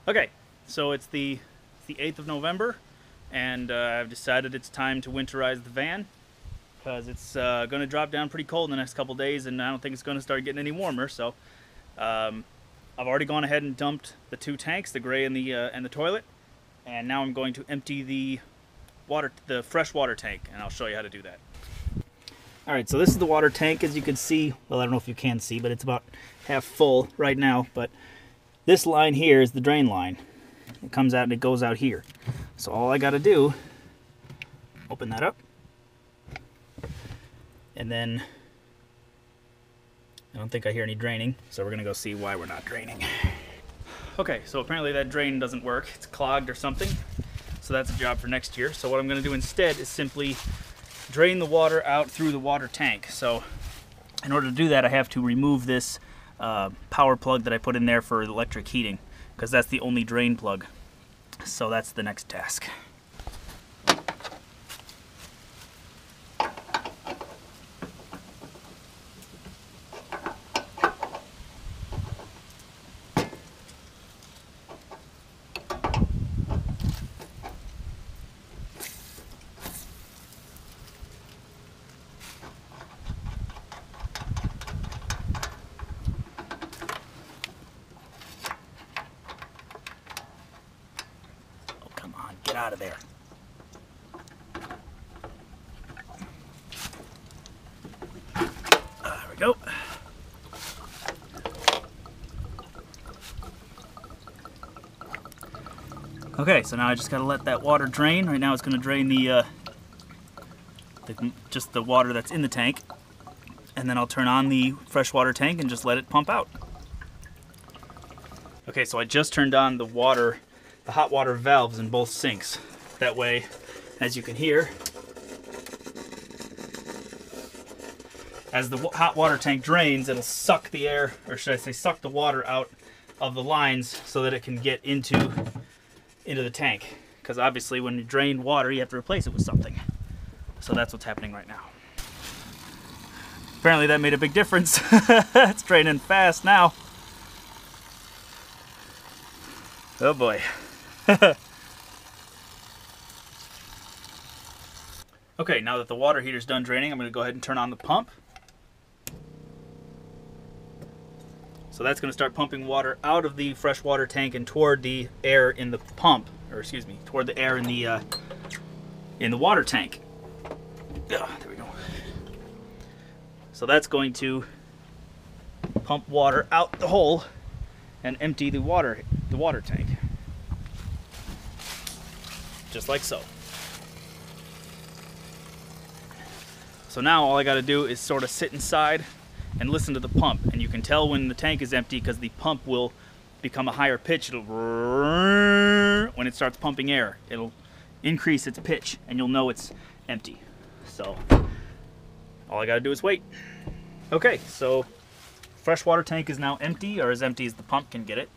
Okay, so it's the 8th of November, and I've decided it's time to winterize the van because it's going to drop down pretty cold in the next couple days, and I don't think it's going to start getting any warmer. So I've already gone ahead and dumped the two tanks, the gray and the toilet, and now I'm going to empty the fresh water tank, and I'll show you how to do that. All right, so this is the water tank. As you can see, well, I don't know if you can see, but it's about half full right now. But this line here is the drain line. It comes out and it goes out here. So all I got to do, open that up, and then I don't think I hear any draining, so we're gonna go see why we're not draining. Okay, so apparently that drain doesn't work. It's clogged or something. So that's a job for next year. So what I'm gonna do instead is simply drain the water out through the water tank. So in order to do that, I have to remove this power plug that I put in there for electric heating, because that's the only drain plug. So that's the next task. Get out of there. There we go. Okay, so now I just gotta let that water drain. Right now it's gonna drain just the water that's in the tank, and then I'll turn on the freshwater tank and just let it pump out. Okay, so I just turned on the hot water valves in both sinks. That way, as you can hear, as the hot water tank drains, it'll suck the air, or should I say suck the water out of the lines so that it can get into the tank. Because obviously when you drain water, you have to replace it with something. So that's what's happening right now. Apparently that made a big difference. It's draining fast now. Oh boy. Okay, now that the water heater's done draining, I'm going to go ahead and turn on the pump. So that's going to start pumping water out of the freshwater tank and toward the air in the pump, or excuse me, toward the air in the water tank. There we go. So that's going to pump water out the hole and empty the water tank. Just like so. So now all I got to do is sort of sit inside and listen to the pump, and you can tell when the tank is empty because the pump will become a higher pitch. It'll, when it starts pumping air, it'll increase its pitch, and you'll know it's empty. So all I got to do is wait. Okay, so freshwater tank is now empty, or as empty as the pump can get it,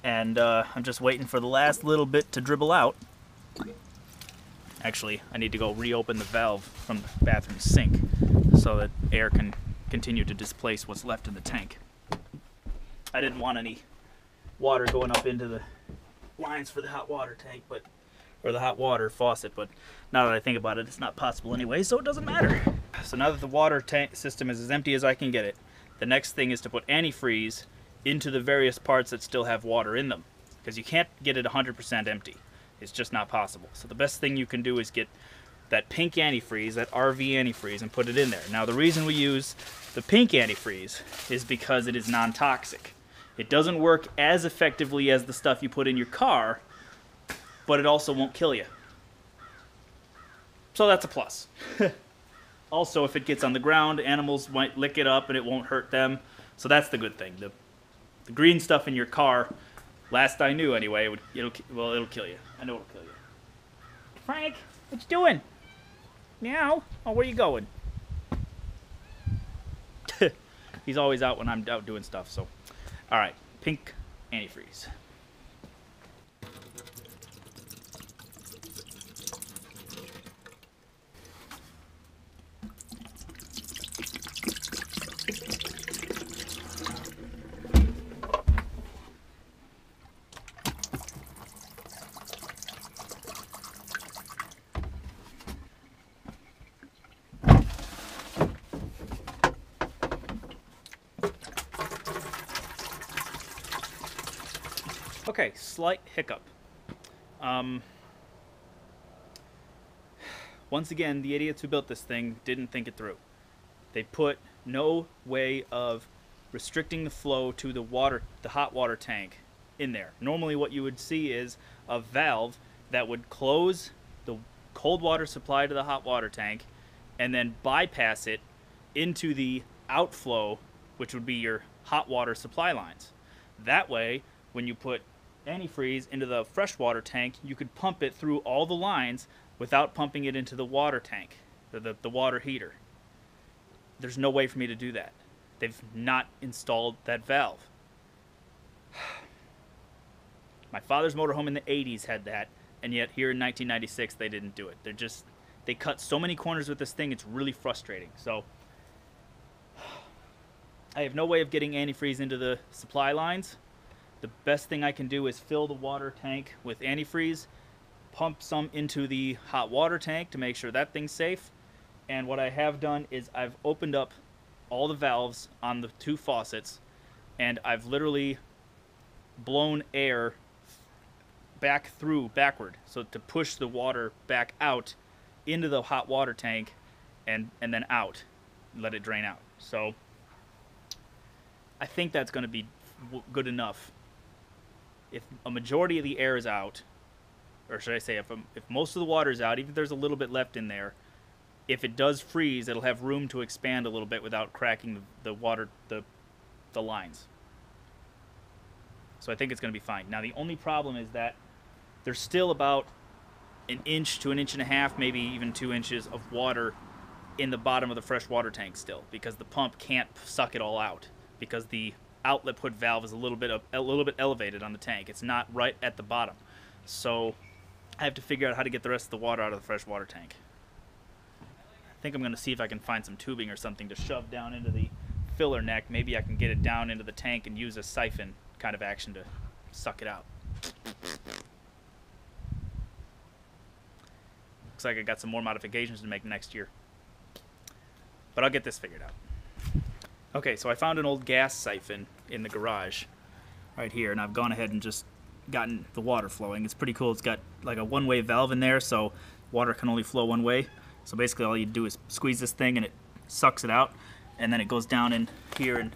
and I'm just waiting for the last little bit to dribble out. Actually, I need to go reopen the valve from the bathroom sink so that air can continue to displace what's left in the tank. I didn't want any water going up into the lines for the hot water tank, or the hot water faucet, but now that I think about it, it's not possible anyway, so it doesn't matter. So now that the water tank system is as empty as I can get it, the next thing is to put antifreeze into the various parts that still have water in them, because you can't get it 100% empty. It's just not possible. So the best thing you can do is get that pink antifreeze, that RV antifreeze, and put it in there. Now the reason we use the pink antifreeze is because it is non-toxic. It doesn't work as effectively as the stuff you put in your car, but it also won't kill you. So that's a plus. Also, if it gets on the ground, animals might lick it up and it won't hurt them. So that's the good thing. The green stuff in your car, last I knew anyway, it'll kill you. I know it'll kill you. Frank, what you doing? Meow. Oh, where you going? He's always out when I'm out doing stuff, so. All right, pink antifreeze. Okay, slight hiccup. Once again, the idiots who built this thing didn't think it through. They put no way of restricting the flow to the hot water tank in there. Normally what you would see is a valve that would close the cold water supply to the hot water tank and then bypass it into the outflow, which would be your hot water supply lines. That way, when you put antifreeze into the freshwater tank, you could pump it through all the lines without pumping it into the water tank, the water heater. There's no way for me to do that. They've not installed that valve. My father's motorhome in the 80s had that, and yet here in 1996 they didn't do it. They cut so many corners with this thing, it's really frustrating. So I have no way of getting antifreeze into the supply lines. The best thing I can do is fill the water tank with antifreeze, pump some into the hot water tank to make sure that thing's safe. And what I have done is I've opened up all the valves on the two faucets, and I've literally blown air backward, so to push the water back out into the hot water tank and then out, let it drain out. So I think that's going to be good enough. If a majority of the air is out, or should I say if most of the water is out, even if there's a little bit left in there, if it does freeze, it'll have room to expand a little bit without cracking the lines. So I think it's going to be fine. Now the only problem is that there's still about an inch to an inch and a half, maybe even 2 inches of water in the bottom of the fresh water tank still, because the pump can't suck it all out, because the outlet put valve is a little bit elevated on the tank. It's not right at the bottom. So I have to figure out how to get the rest of the water out of the fresh water tank. I think I'm going to see if I can find some tubing or something to shove down into the filler neck. Maybe I can get it down into the tank and use a siphon kind of action to suck it out. Looks like I got some more modifications to make next year. But I'll get this figured out. Okay, so I found an old gas siphon in the garage right here, and I've gone ahead and just gotten the water flowing. It's pretty cool. It's got like a one-way valve in there, so water can only flow one way. So basically all you do is squeeze this thing and it sucks it out, and then it goes down in here and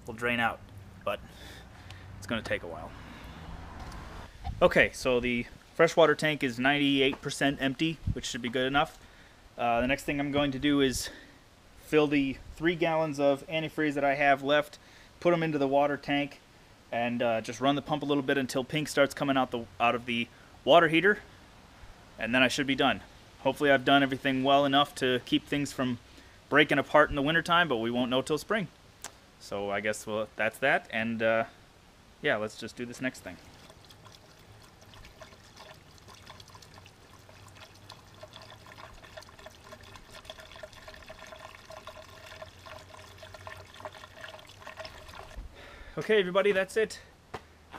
will drain out. But it's going to take a while. Okay, so the freshwater tank is 98% empty, which should be good enough. The next thing I'm going to do is fill the 3 gallons of antifreeze that I have left, put them into the water tank, and just run the pump a little bit until pink starts coming out of the water heater, and then I should be done. Hopefully I've done everything well enough to keep things from breaking apart in the wintertime, but we won't know till spring. So I guess that's that, and yeah, let's just do this next thing. Okay, everybody, that's it.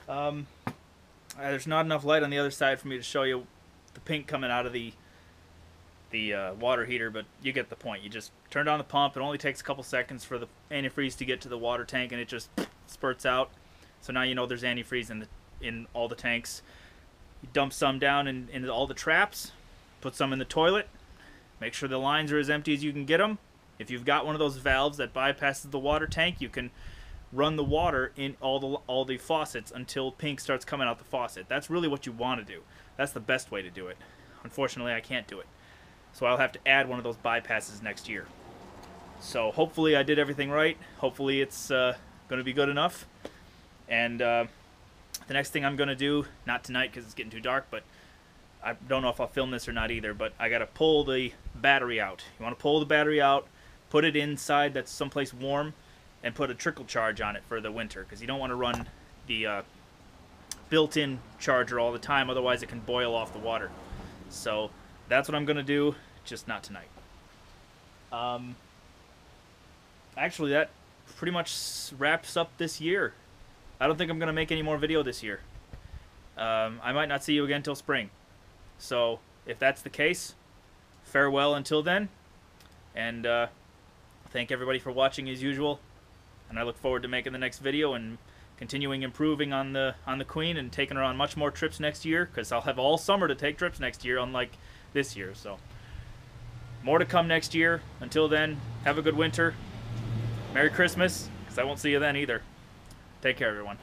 There's not enough light on the other side for me to show you the pink coming out of the water heater, but you get the point. You just turn on the pump. It only takes a couple seconds for the antifreeze to get to the water tank, and it just spurts out. So now you know there's antifreeze in all the tanks. You dump some down into all the traps, put some in the toilet, make sure the lines are as empty as you can get them. If you've got one of those valves that bypasses the water tank, you can run the water in all the faucets until pink starts coming out the faucet. That's really what you want to do. That's the best way to do it. Unfortunately, I can't do it. So I'll have to add one of those bypasses next year. So hopefully I did everything right. Hopefully it's going to be good enough. And the next thing I'm going to do, not tonight because it's getting too dark, but I don't know if I'll film this or not either, but I got to pull the battery out. You want to pull the battery out, put it inside that's someplace warm, and put a trickle charge on it for the winter, because you don't want to run the built-in charger all the time, otherwise it can boil off the water. So that's what I'm going to do, just not tonight. Actually, that pretty much wraps up this year. I don't think I'm going to make any more video this year. I might not see you again till spring. So if that's the case, farewell until then. And thank everybody for watching as usual. And I look forward to making the next video and continuing improving on the Queen and taking her on much more trips next year, because I'll have all summer to take trips next year, unlike this year. So more to come next year. Until then, have a good winter. Merry Christmas, because I won't see you then either. Take care, everyone.